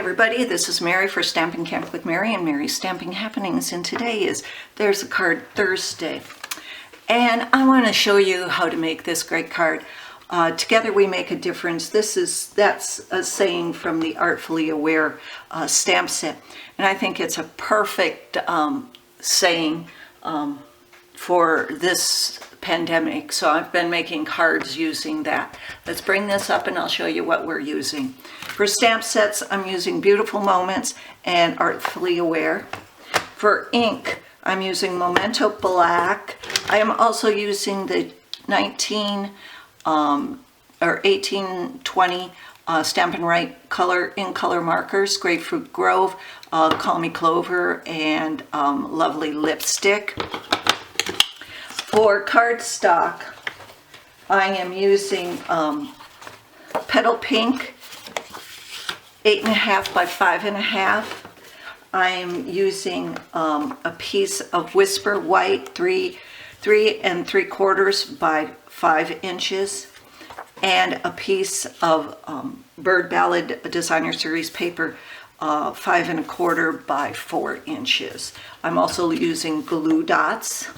everybody, this is Mary for Stampin' Camp with Mary and Mary's Stamping Happenings, and today is There's a Card Thursday. And I want to show you how to make this great card. Together we make a difference. That's a saying from the Artfully Aware stamp set. And I think it's a perfect saying for this pandemic. So I've been making cards using that. Let's bring this up and I'll show you what we're using. For stamp sets, I'm using Beautiful Moments and Artfully Aware. For ink, I'm using Memento Black. I am also using the 1820 Stampin' Right color in color markers, Grapefruit Grove, Call Me Clover, and Lovely Lipstick. For cardstock, I am using Petal Pink 8.5 by 5.5. I'm using a piece of Whisper White 3 3/3 by 5 inches, and a piece of Bird Ballad Designer Series paper 5 1/4 by 4 inches. I'm also using glue dots.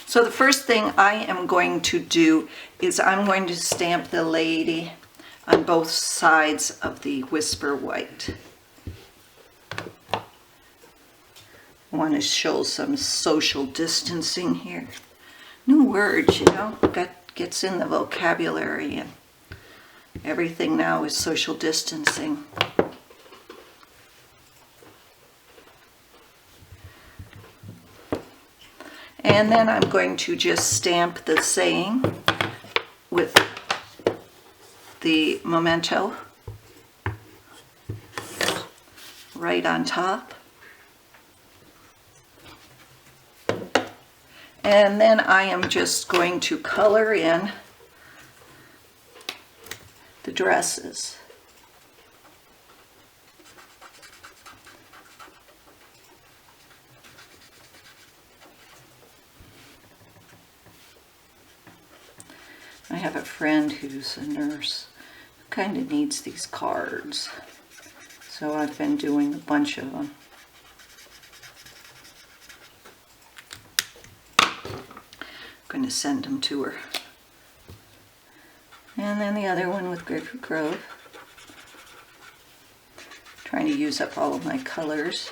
So the first thing I am going to do is I'm going to stamp the lady on both sides of the Whisper White. I want to show some social distancing here. New words, you know, that gets in the vocabulary, and everything now is social distancing. And then I'm going to just stamp the saying with the memento right on top. And then I am just going to color in the dresses. I have a friend who's a nurse who kind of needs these cards, so I've been doing a bunch of them. I'm going to send them to her. And then the other one with Grapefruit Grove. Trying to use up all of my colors,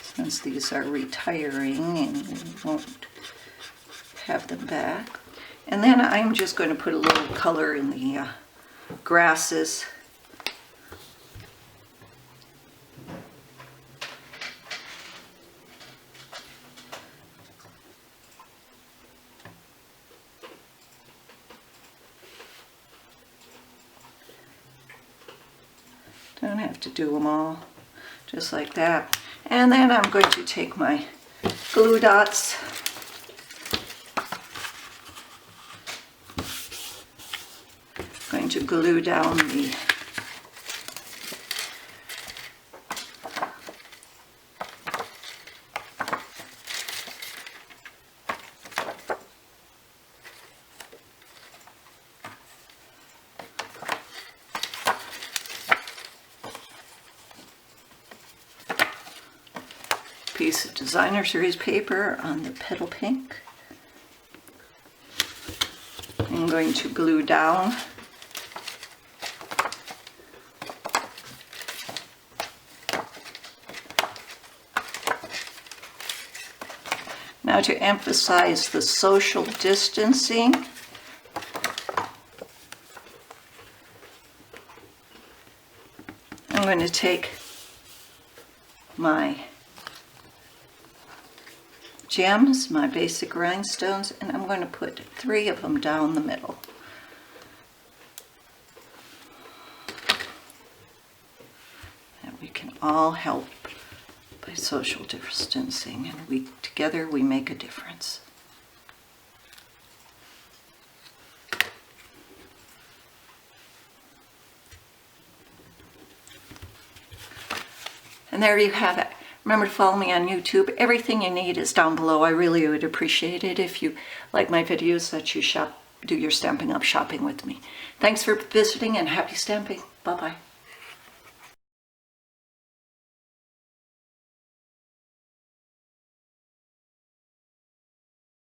since these are retiring and we won't have them back. And then I'm just going to put a little color in the grasses. Don't have to do them all, just like that. And then I'm going to take my glue dots. Going to glue down the piece of Designer Series paper on the Petal Pink. I'm going to glue down now to emphasize the social distancing. I'm going to take my gems, my basic rhinestones, and I'm going to put 3 of them down the middle. And we can all help by social distancing, and together we make a difference. And there you have it. Remember to follow me on YouTube. Everything you need is down below. I really would appreciate it if you like my videos, that you do your Stampin' Up shopping with me. Thanks for visiting and happy stamping. Bye-bye.